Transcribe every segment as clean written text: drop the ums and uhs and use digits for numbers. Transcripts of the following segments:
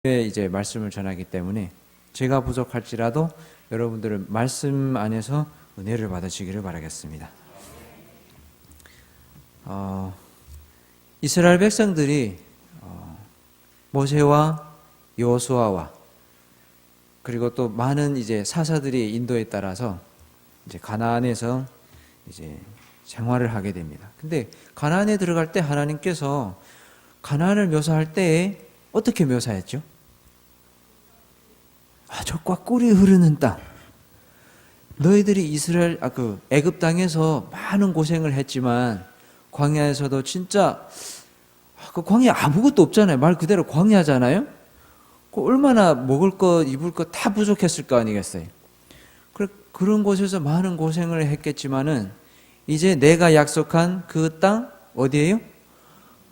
이제 말씀을 전하기 때문에 제가 부족할지라도 여러분들은 말씀 안에서 은혜를 받으시기를 바라겠습니다. 이스라엘 백성들이 모세와 여호수아와 그리고 또 많은 이제 사사들의 인도에 따라서 이제 가나안에서 이제 생활을 하게 됩니다. 근데 가나안에 들어갈 때 하나님께서 가나안을 묘사할 때 어떻게 묘사했죠? 젖과 꿀이 흐르는 땅. 너희들이 애굽 땅에서 많은 고생을 했지만 광야에서도 진짜 그 광야 아무것도 없잖아요. 말 그대로 광야잖아요. 얼마나 먹을 것, 입을 것 다 부족했을 거 아니겠어요. 그런 곳에서 많은 고생을 했겠지만은 이제 내가 약속한 그 땅 어디예요?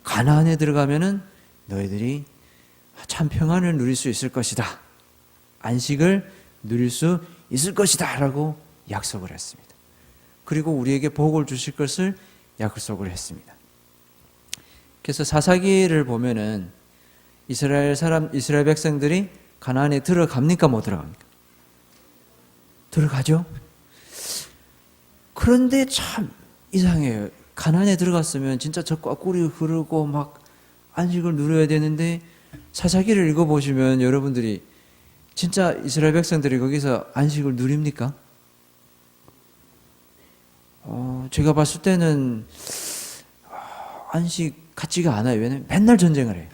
가나안에 들어가면은 너희들이 참 평안을 누릴 수 있을 것이다. 안식을 누릴 수 있을 것이다 라고 약속을 했습니다. 그리고 우리에게 복을 주실 것을 약속을 했습니다. 그래서 사사기를 보면은 이스라엘 백성들이 가나안에 들어갑니까? 못 들어갑니까? 들어가죠? 그런데 참 이상해요. 가나안에 들어갔으면 진짜 젖과 꿀이 흐르고 막 안식을 누려야 되는데 사사기를 읽어보시면 여러분들이 진짜 이스라엘 백성들이 거기서 안식을 누립니까? 제가 봤을 때는 안식 같지가 않아요. 왜냐면 맨날 전쟁을 해요.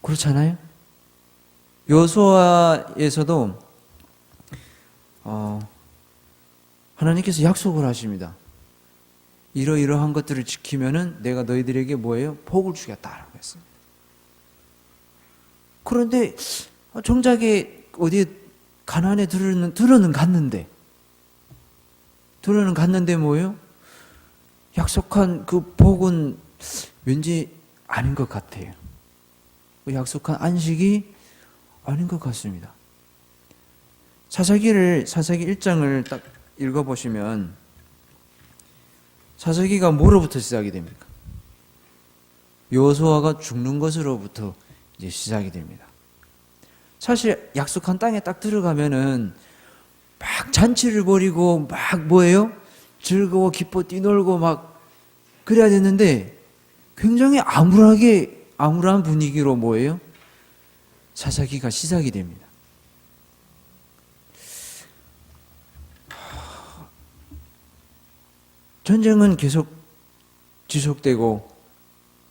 그렇잖아요? 여호수아에서도 하나님께서 약속을 하십니다. 이러이러한 것들을 지키면은 내가 너희들에게 뭐예요? 복을 주겠다라고 했습니다. 그런데 정작에 어디에 가나안에 들어는 갔는데 뭐예요? 약속한 그 복은 왠지 아닌 것 같아요. 약속한 안식이 아닌 것 같습니다. 사사기 1장을 딱 읽어보시면 사사기가 뭐로부터 시작이 됩니까? 여호수아가 죽는 것으로부터 이제 시작이 됩니다. 사실 약속한 땅에 딱 들어가면은 막 잔치를 벌이고 막 뭐예요? 즐거워 기뻐 뛰놀고 막 그래야 되는데 굉장히 암울한 분위기로 뭐예요? 사사기가 시작이 됩니다. 전쟁은 계속 지속되고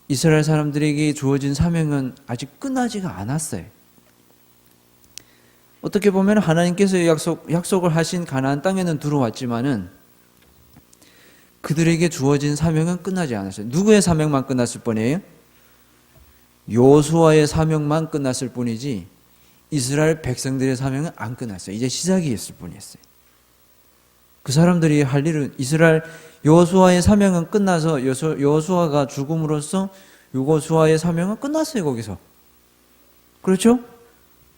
이스라엘 사람들에게 주어진 사명은 아직 끝나지가 않았어요. 어떻게 보면 하나님께서 약속을 하신 가나안 땅에는 들어왔지만은 그들에게 주어진 사명은 끝나지 않았어요. 누구의 사명만 끝났을 뿐이에요? 여호수아의 사명만 끝났을 뿐이지 이스라엘 백성들의 사명은 안 끝났어요. 이제 시작이 있을 뿐이었어요. 그 사람들이 할 일은 여호수아의 사명은 끝나서 여호수아가 죽음으로써 여호수아의 사명은 끝났어요. 거기서. 그렇죠?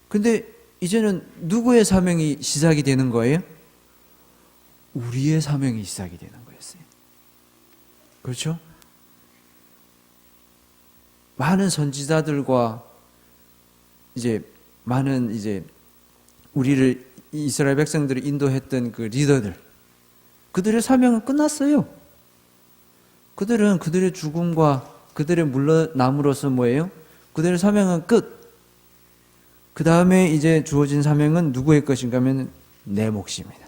근데 이제는 누구의 사명이 시작이 되는 거예요? 우리의 사명이 시작이 되는 거였어요. 그렇죠? 많은 선지자들과 많은 이스라엘 백성들을 인도했던 그 리더들, 그들의 사명은 끝났어요. 그들은 그들의 죽음과 그들의 물러남으로써 뭐예요? 그들의 사명은 끝. 그 다음에 이제 주어진 사명은 누구의 것인가 하면 내 몫입니다.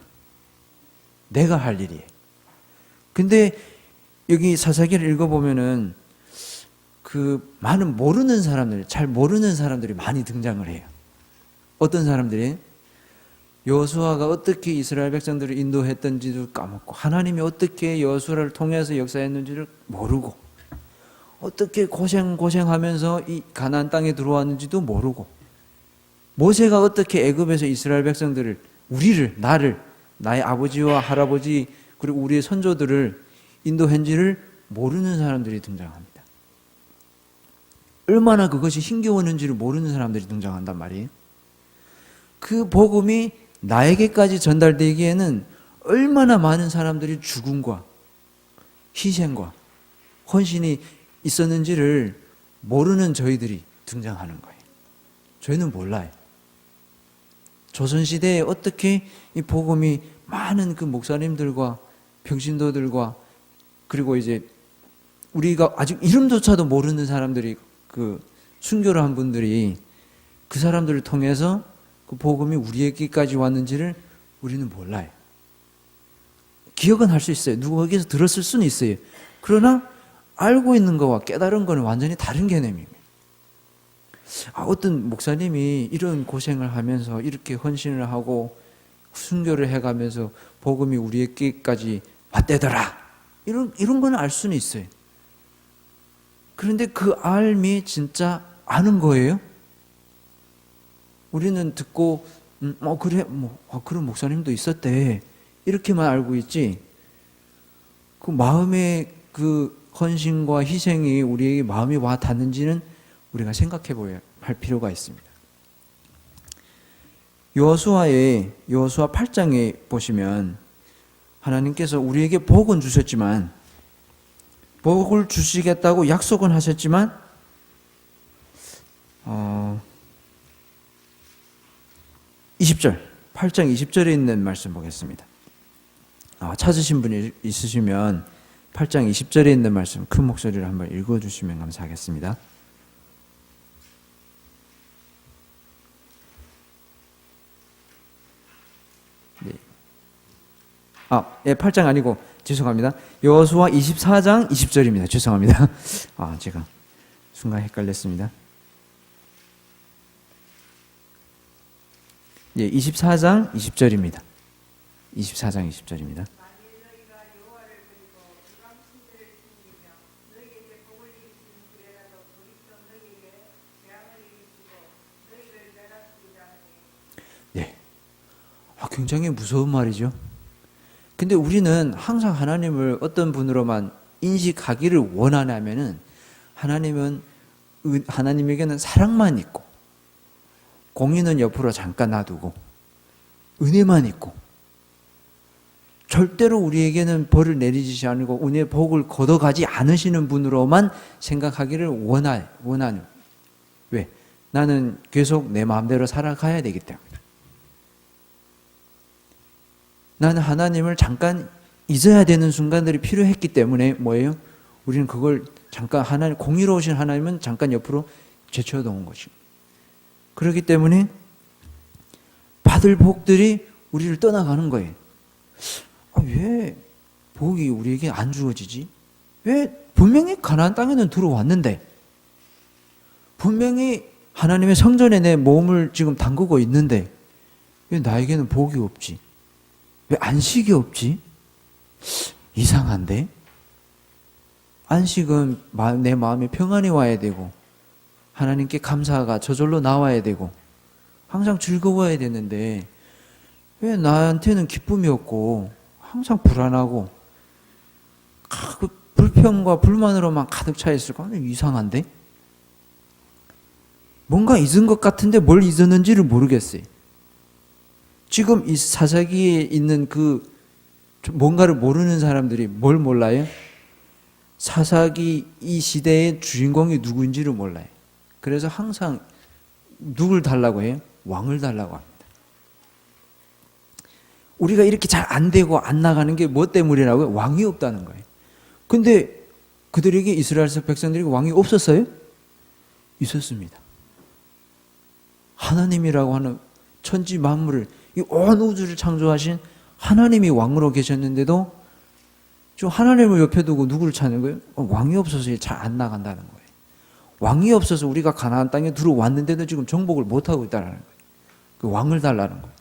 내가 할 일이에요. 근데 여기 사사기를 읽어보면은 그 많은 잘 모르는 사람들이 많이 등장을 해요. 어떤 사람들이? 여호수아가 어떻게 이스라엘 백성들을 인도했던지도 까먹고 하나님이 어떻게 여호수아를 통해서 역사했는지를 모르고 어떻게 고생하면서 이 가나안 땅에 들어왔는지도 모르고 모세가 어떻게 애굽에서 이스라엘 백성들을 나의 아버지와 할아버지 그리고 우리의 선조들을 인도한지를 모르는 사람들이 등장합니다. 얼마나 그것이 힘겨웠는지를 모르는 사람들이 등장한단 말이에요. 그 복음이 나에게까지 전달되기에는 얼마나 많은 사람들이 죽음과 희생과 헌신이 있었는지를 모르는 저희들이 등장하는 거예요. 저희는 몰라요. 조선시대에 어떻게 이 복음이 많은 그 목사님들과 평신도들과 그리고 이제 우리가 아직 이름조차도 모르는 사람들이 그 순교를 한 분들이 그 사람들을 통해서 그 복음이 우리에게까지 왔는지를 우리는 몰라요. 기억은 할 수 있어요. 누구에게서 들었을 수는 있어요. 그러나 알고 있는 것과 깨달은 것은 완전히 다른 개념입니다. 어떤 목사님이 이런 고생을 하면서 이렇게 헌신을 하고 순교를 해가면서 복음이 우리에게까지 왔대더라. 이런 건 알 수는 있어요. 그런데 그 알미 진짜 아는 거예요? 우리는 듣고 그래 그런 목사님도 있었대 이렇게만 알고 있지 그 마음의 그 헌신과 희생이 우리에게 마음이 와 닿는지는 우리가 생각해 보아야 할 필요가 있습니다. 여호수아 8장에 보시면 하나님께서 우리에게 복은 주셨지만 복을 주시겠다고 약속은 하셨지만 20절 8장 20절에 있는 말씀 보겠습니다. 찾으신 분이 있으시면 8장 20절에 있는 말씀 큰 목소리로 한번 읽어주시면 감사하겠습니다. 네. 8장 아니고 죄송합니다. 여호수아 24장 20절입니다. 죄송합니다. 제가 순간 헷갈렸습니다. 24장 20절입니다. 24장 20절입니다. 네. 굉장히 무서운 말이죠. 근데 우리는 항상 하나님을 어떤 분으로만 인식하기를 원하냐면은 하나님에게는 사랑만 있고 공의는 옆으로 잠깐 놔두고 은혜만 있고 절대로 우리에게는 벌을 내리지 않고 은혜의 복을 걷어가지 않으시는 분으로만 생각하기를 원하는 왜? 나는 계속 내 마음대로 살아가야 되기 때문에 나는 하나님을 잠깐 잊어야 되는 순간들이 필요했기 때문에 뭐예요? 우리는 그걸 잠깐 공의로우신 하나님은 잠깐 옆으로 제쳐놓은 것이고 그렇기 때문에 받을 복들이 우리를 떠나가는 거예요. 왜 복이 우리에게 안 주어지지? 왜 분명히 가나안 땅에는 들어왔는데 분명히 하나님의 성전에 내 몸을 지금 담그고 있는데 왜 나에게는 복이 없지? 왜 안식이 없지? 이상한데? 안식은 내 마음에 평안이 와야 되고 하나님께 감사가 저절로 나와야 되고 항상 즐거워야 되는데 왜 나한테는 기쁨이 없고 항상 불안하고 그 불평과 불만으로만 가득 차 있을까? 이상한데? 뭔가 잊은 것 같은데 뭘 잊었는지를 모르겠어요. 지금 이 사사기에 있는 그 뭔가를 모르는 사람들이 뭘 몰라요? 사사기 이 시대의 주인공이 누구인지를 몰라요. 그래서 항상 누굴 달라고 해요? 왕을 달라고 합니다. 우리가 이렇게 잘 안 되고 안 나가는 게 뭐 때문이라고요? 왕이 없다는 거예요. 근데 그들에게 이스라엘 백성들에게 왕이 없었어요? 있었습니다. 하나님이라고 하는 천지 만물을 이 온 우주를 창조하신 하나님이 왕으로 계셨는데도 좀 하나님을 옆에 두고 누구를 찾는 거예요? 왕이 없어서 잘 안 나간다는 거예요. 왕이 없어서 우리가 가나안 땅에 들어왔는데도 지금 정복을 못하고 있다는 거예요. 그 왕을 달라는 거예요.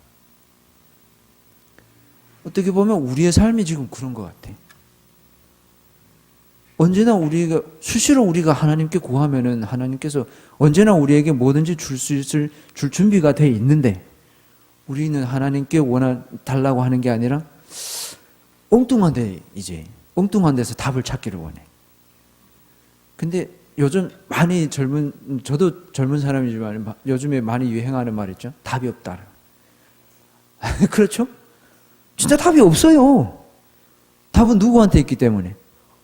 어떻게 보면 우리의 삶이 지금 그런 것 같아. 언제나 수시로 우리가 하나님께 구하면은 하나님께서 언제나 우리에게 뭐든지 줄 준비가 돼 있는데 우리는 하나님께 달라고 하는 게 아니라 엉뚱한 데서 답을 찾기를 원해. 근데 요즘 저도 젊은 사람이지만 요즘에 많이 유행하는 말 있죠? 답이 없다. 그렇죠? 진짜 답이 없어요. 답은 누구한테 있기 때문에?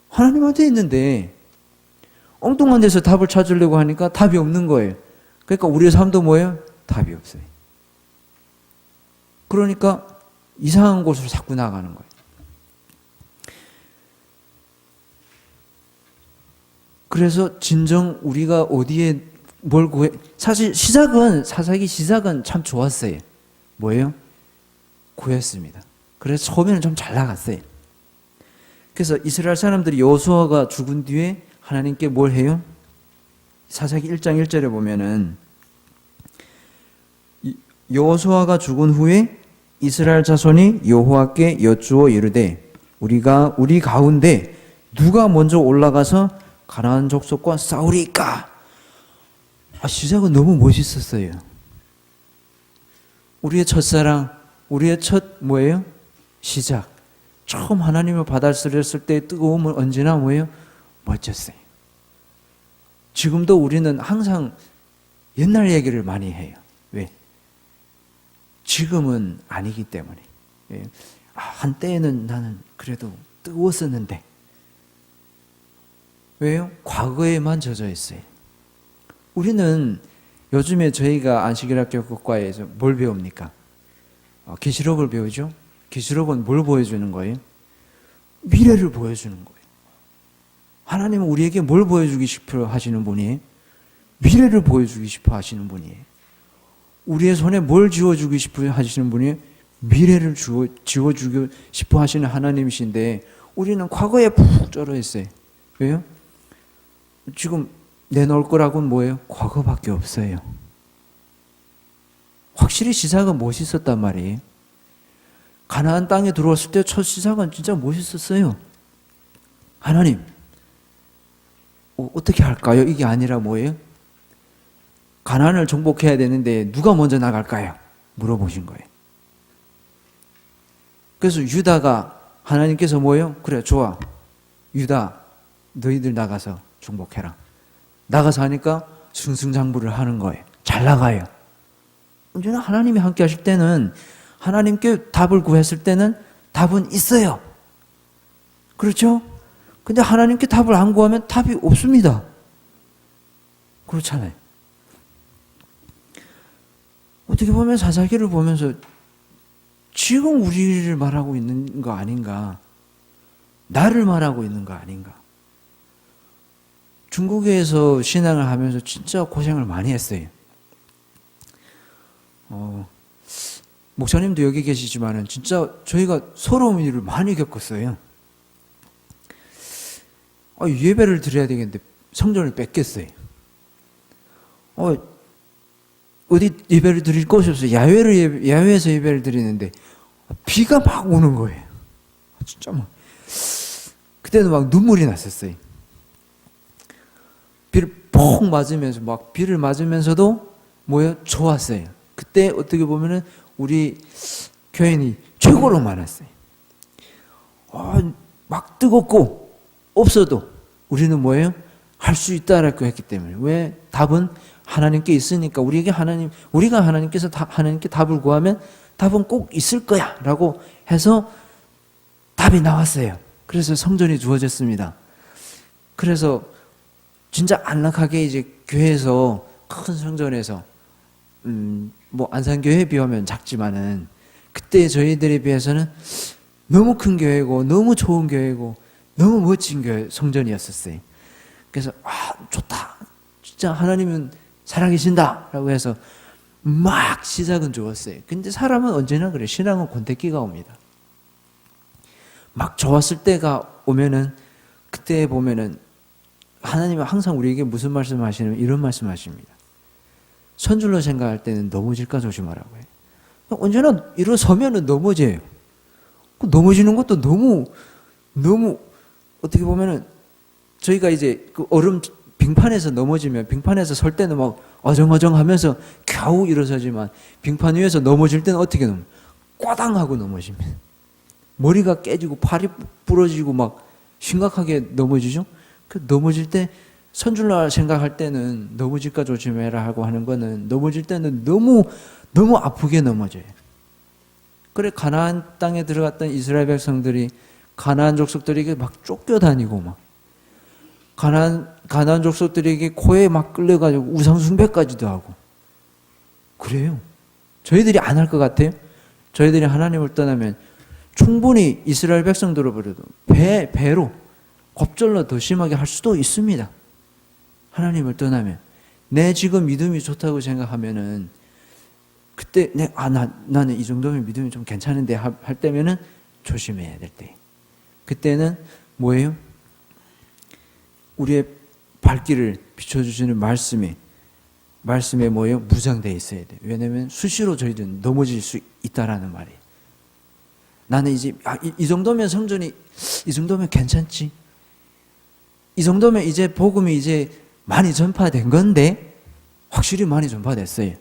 하나님한테 있는데 엉뚱한 데서 답을 찾으려고 하니까 답이 없는 거예요. 그러니까 우리의 삶도 뭐예요? 답이 없어요. 그러니까 이상한 곳으로 자꾸 나가는 거예요. 그래서 진정 우리가 어디에 뭘 구해, 사실 사사기 시작은 참 좋았어요. 뭐예요? 구했습니다. 그래서 처음에는 좀 잘 나갔어요. 그래서 이스라엘 사람들이 여호수아가 죽은 뒤에 하나님께 뭘 해요? 사사기 1장 1절에 보면은 여호수아가 죽은 후에 이스라엘 자손이 여호와께 여쭈어 이르되 우리가 우리 가운데 누가 먼저 올라가서 가나안 족속과 싸우리까? 시작은 너무 멋있었어요. 우리의 첫사랑, 우리의 첫 뭐예요? 시작. 처음 하나님을 받아들였을 때의 뜨거움은 언제나 뭐예요? 멋졌어요. 지금도 우리는 항상 옛날 얘기를 많이 해요. 왜? 지금은 아니기 때문에. 한때에는 나는 그래도 뜨거웠었는데. 왜요? 과거에만 젖어 있어요. 우리는 요즘에 저희가 안식일학교 국과에서 뭘 배웁니까? 계시록을 배우죠? 계시록은 뭘 보여주는 거예요? 미래를 보여주는 거예요. 하나님은 우리에게 뭘 보여주기 싶어 하시는 분이에요? 미래를 보여주기 싶어 하시는 분이에요. 우리의 손에 뭘 쥐어주기 싶어 하시는 분이에요? 미래를 쥐어주기 싶어 하시는 하나님이신데 우리는 과거에 푹 쩔어 있어요. 왜요? 지금 내놓을 거라고는 뭐예요? 과거밖에 없어요. 확실히 시작은 멋있었단 말이에요. 가나안 땅에 들어왔을 때 첫 시작은 진짜 멋있었어요. 하나님, 어떻게 할까요? 이게 아니라 뭐예요? 가나안을 정복해야 되는데 누가 먼저 나갈까요? 물어보신 거예요. 그래서 유다가 하나님께서 뭐예요? 그래, 좋아. 유다, 너희들 나가서 정복해라. 나가서 하니까 승승장구를 하는 거예요. 잘 나가요. 언제나 하나님이 함께 하실 때는 하나님께 답을 구했을 때는 답은 있어요. 그렇죠? 근데 하나님께 답을 안 구하면 답이 없습니다. 그렇잖아요. 어떻게 보면 사사기를 보면서 지금 우리를 말하고 있는 거 아닌가? 나를 말하고 있는 거 아닌가? 중국에서 신앙을 하면서 진짜 고생을 많이 했어요. 목사님도 여기 계시지만은 진짜 저희가 서러운 일을 많이 겪었어요. 예배를 드려야 되겠는데 성전을 뺏겼어요. 어디 예배를 드릴 곳이 없어요. 야외에서 예배를 드리는데 비가 막 오는 거예요. 진짜 막 그때는 막 눈물이 났었어요. 비를 폭 맞으면서 막 비를 맞으면서도 뭐예요? 좋았어요. 그때 어떻게 보면은 우리 교인이 최고로 많았어요. 막 뜨겁고 없어도 우리는 뭐예요? 할 수 있다라고 했기 때문에. 왜? 답은 하나님께 있으니까 우리가 하나님께서 하나님께 답을 구하면 답은 꼭 있을 거야 라고 해서 답이 나왔어요. 그래서 성전이 주어졌습니다. 그래서 진짜 안락하게 이제 교회에서 큰 성전에서 뭐 안산교회에 비하면 작지만은 그때 저희들에 비해서는 너무 큰 교회고 너무 좋은 교회고 너무 멋진 교회 성전이었었어요. 그래서 좋다. 진짜 하나님은 살아계신다 라고 해서 막 시작은 좋았어요. 근데 사람은 언제나 그래. 신앙은 권태기가 옵니다. 막 좋았을 때가 오면은 그때 보면은 하나님은 항상 우리에게 무슨 말씀을 하시냐면 이런 말씀을 하십니다. 선줄로 생각할 때는 넘어질까 조심하라고 해요. 언제나 일어서면은 넘어져요. 넘어지는 것도 너무 어떻게 보면은 저희가 이제 그 얼음 빙판에서 넘어지면 빙판에서 설 때는 막 어정어정 하면서 겨우 일어서지만 빙판 위에서 넘어질 때는 어떻게 넘어요? 꽈당하고 넘어집니다. 머리가 깨지고 팔이 부러지고 막 심각하게 넘어지죠? 그 넘어질 때 선줄라 생각할 때는 넘어질까 조심해라 하고 하는 거는 넘어질 때는 너무 아프게 넘어져요. 그래 가나안 땅에 들어갔던 이스라엘 백성들이 가나안 족속들에게 막 쫓겨다니고 막 가나안 족속들에게 코에 막 끌려가지고 우상 숭배까지도 하고 그래요. 저희들이 안 할 것 같아요? 저희들이 하나님을 떠나면 충분히 이스라엘 백성들을 버려도 배로 겁절로 더 심하게 할 수도 있습니다. 하나님을 떠나면 내 지금 믿음이 좋다고 생각하면은 그때 나는 이 정도면 믿음이 좀 괜찮은데 할 때면은 조심해야 될 때. 그때는 뭐예요? 우리의 발길을 비춰주시는 말씀에 뭐예요? 무장되어 있어야 돼. 왜냐하면 수시로 저희들은 넘어질 수 있다라는 말이에요. 나는 이제 이 정도면 성전이 이 정도면 괜찮지. 이 정도면 이제 복음이 이제 많이 전파된 건데 확실히 많이 전파됐어요.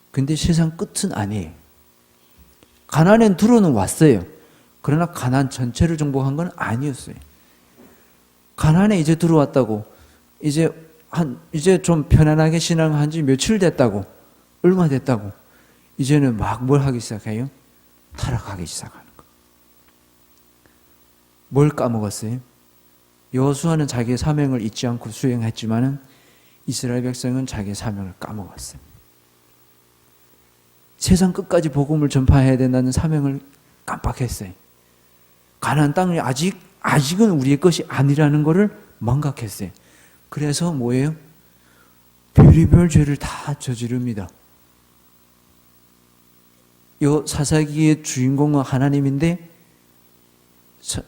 근데 세상 끝은 아니에요. 가나안에 들어는 왔어요. 그러나 가나안 전체를 정복한 건 아니었어요. 가나안에 이제 들어왔다고 이제 좀 편안하게 신앙한 지 며칠 됐다고 얼마 됐다고 이제는 막 뭘 하기 시작해요? 타락하기 시작하는 거. 뭘 까먹었어요? 여호수아는 자기의 사명을 잊지 않고 수행했지만은 이스라엘 백성은 자기의 사명을 까먹었어요. 세상 끝까지 복음을 전파해야 된다는 사명을 깜빡했어요. 가나안 땅이 아직은 우리의 것이 아니라는 것을 망각했어요. 그래서 뭐예요? 별의별 죄를 다 저지릅니다. 이 사사기의 주인공은 하나님인데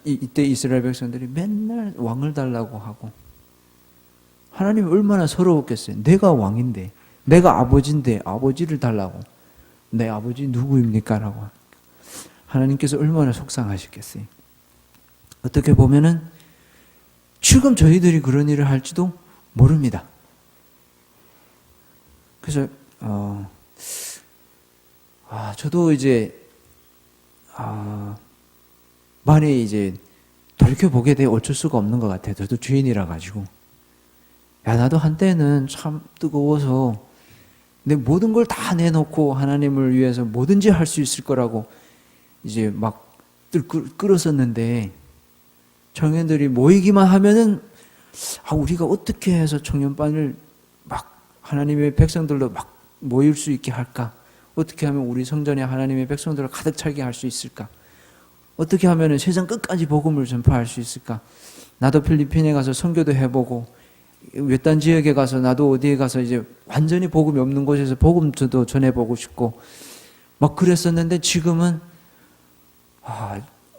이때 이스라엘 백성들이 맨날 왕을 달라고 하고 하나님이 얼마나 서러웠겠어요. 내가 왕인데 내가 아버지인데 아버지를 달라고 내 아버지 누구입니까? 라고 하나님께서 얼마나 속상하셨겠어요. 어떻게 보면은 지금 저희들이 그런 일을 할지도 모릅니다. 그래서 저도 이제 많이 이제 돌이켜 보게 돼 어쩔 수가 없는 것 같아요. 저도 주인이라 가지고 나도 한때는 참 뜨거워서 내 모든 걸 다 내놓고 하나님을 위해서 뭐든지 할 수 있을 거라고 이제 막 끌었었는데 청년들이 모이기만 하면은 우리가 어떻게 해서 청년반을 막 하나님의 백성들로 막 모일 수 있게 할까? 어떻게 하면 우리 성전에 하나님의 백성들을 가득 차게 할 수 있을까? 어떻게 하면 세상 끝까지 복음을 전파할 수 있을까? 나도 필리핀에 가서 선교도 해보고 외딴 지역에 가서 나도 어디에 가서 이제 완전히 복음이 없는 곳에서 복음도 전해보고 싶고 막 그랬었는데 지금은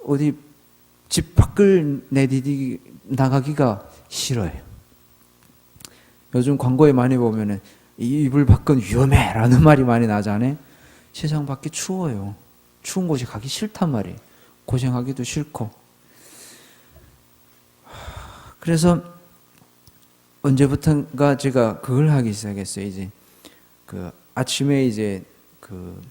어디 집 밖을 나가기가 싫어요. 요즘 광고에 많이 보면은 이불 밖은 위험해 라는 말이 많이 나잖아요. 세상 밖이 추워요. 추운 곳이 가기 싫단 말이에요. 고생하기도 싫고. 그래서 언제부턴가 제가 그걸 하기 시작했어요. 이제 그 아침에 이제 그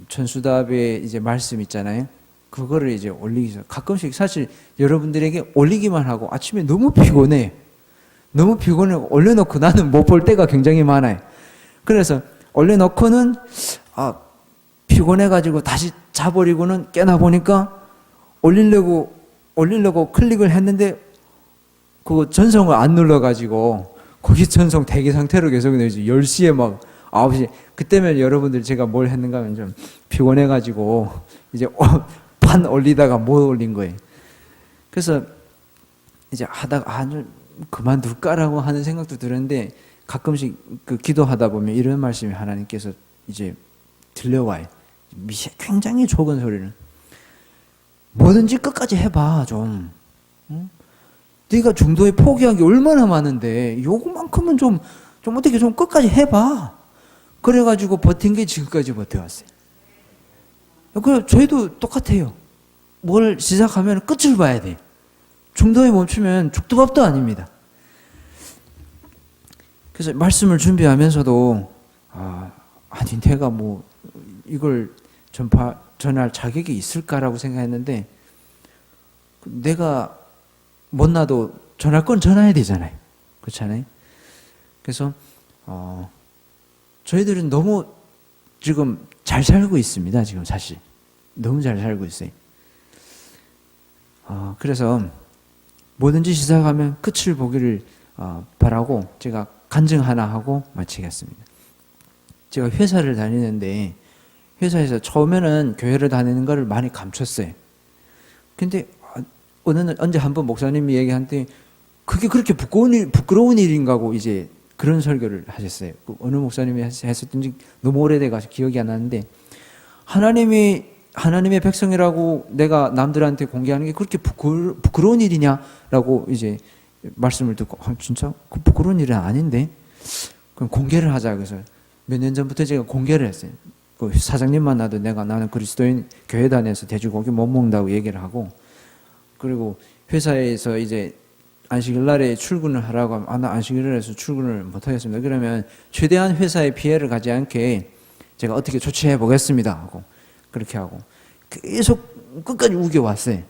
천수답의 이제 말씀 있잖아요. 그거를 이제 올리기 시작. 가끔씩 사실 여러분들에게 올리기만 하고 아침에 너무 피곤해. 너무 피곤해. 올려놓고 나는 못 볼 때가 굉장히 많아요. 그래서 올려놓고는 피곤해가지고 다시 자버리고는 깨나 보니까 올리려고 클릭을 했는데 그 전송을 안 눌러가지고 거기 전송 대기 상태로 계속 내지 10시에 막 9시 그때면 여러분들 제가 뭘 했는가 하면 좀 피곤해가지고 이제 반 올리다가 못 올린 거예요. 그래서 이제 하다가 좀 그만둘까라고 하는 생각도 들었는데 가끔씩 그 기도하다 보면 이런 말씀이 하나님께서 이제 들려와요. 굉장히 적은 소리는 뭐든지 끝까지 해봐 좀. 응? 네가 중도에 포기한 게 얼마나 많은데 요거만큼은 좀 어떻게 좀 끝까지 해봐. 그래가지고 버틴 게 지금까지 버텨왔어요. 그래 저희도 똑같아요. 뭘 시작하면 끝을 봐야 돼. 중도에 멈추면 죽도 밥도 아닙니다. 그래서 말씀을 준비하면서도 아니 내가 뭐 이걸 전할 자격이 있을까라고 생각했는데 내가 못나도 전할 건 전해야 되잖아요. 그렇잖아요. 그래서 저희들은 너무 지금 잘 살고 있습니다. 지금 사실 너무 잘 살고 있어요. 그래서 뭐든지 시작하면 끝을 보기를 바라고 제가 간증 하나 하고 마치겠습니다. 제가 회사를 다니는데 회사에서 처음에는 교회를 다니는 걸 많이 감췄어요. 근데 언제 한번 목사님이 얘기한테 그게 그렇게 부끄러운 일인가고 이제 그런 설교를 하셨어요. 어느 목사님이 했었던지 너무 오래돼 가서 기억이 안 나는데 하나님의 백성이라고 내가 남들한테 공개하는 게 그렇게 부끄러운 일이냐라고 이제 말씀을 듣고 진짜 그 부끄러운 일은 아닌데 그럼 공개를 하자. 그래서 몇 년 전부터 제가 공개를 했어요. 그 사장님 만나도 나는 그리스도인 교회 다녀서 돼지고기 못 먹는다고 얘기를 하고, 그리고 회사에서 이제 안식일 날에 출근을 하라고 하면 나 안식일에서 출근을 못 하겠습니다. 그러면 최대한 회사에 피해를 가지 않게 제가 어떻게 조치해 보겠습니다 하고 그렇게 하고 계속 끝까지 우겨왔어요.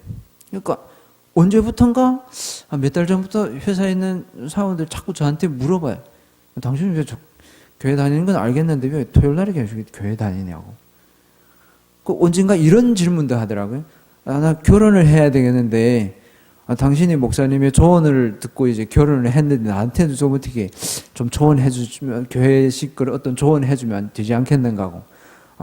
그러니까 언제부턴가 몇 달 전부터 회사에 있는 사원들 자꾸 저한테 물어봐요. 당신은 왜 교회 다니는 건 알겠는데 왜 토요일 날에 계속 교회 다니냐고. 언젠가 이런 질문도 하더라고요. 나 결혼을 해야 되겠는데 당신이 목사님의 조언을 듣고 이제 결혼을 했는데 나한테도 좀 어떻게 좀 조언해 주시면, 교회식 어떤 조언해 주면 되지 않겠는가 하고.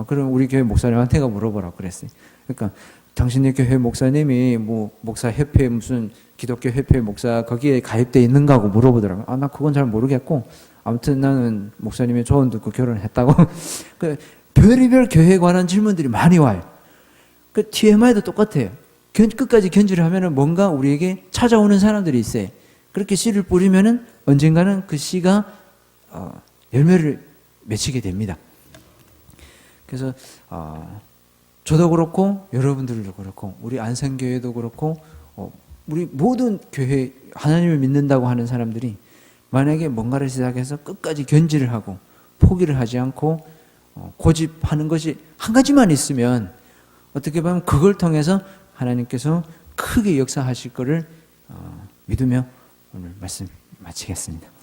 그럼 우리 교회 목사님한테가 물어보라고 그랬어요. 그러니까 당신의 교회 목사님이 뭐 목사협회 무슨 기독교 협회 목사 거기에 가입돼 있는가 하고 물어보더라고요. 나 그건 잘 모르겠고 아무튼 나는 목사님의 조언 듣고 결혼했다고. 별의별 교회에 관한 질문들이 많이 와요. 그 TMI도 똑같아요. 끝까지 견지를 하면은 뭔가 우리에게 찾아오는 사람들이 있어요. 그렇게 씨를 뿌리면은 언젠가는 그 씨가 열매를 맺히게 됩니다. 그래서 저도 그렇고 여러분들도 그렇고 우리 안산교회도 그렇고 우리 모든 교회 하나님을 믿는다고 하는 사람들이 만약에 뭔가를 시작해서 끝까지 견지를 하고 포기를 하지 않고 고집하는 것이 한 가지만 있으면 어떻게 보면 그걸 통해서 하나님께서 크게 역사하실 것을 믿으며 오늘 말씀 마치겠습니다.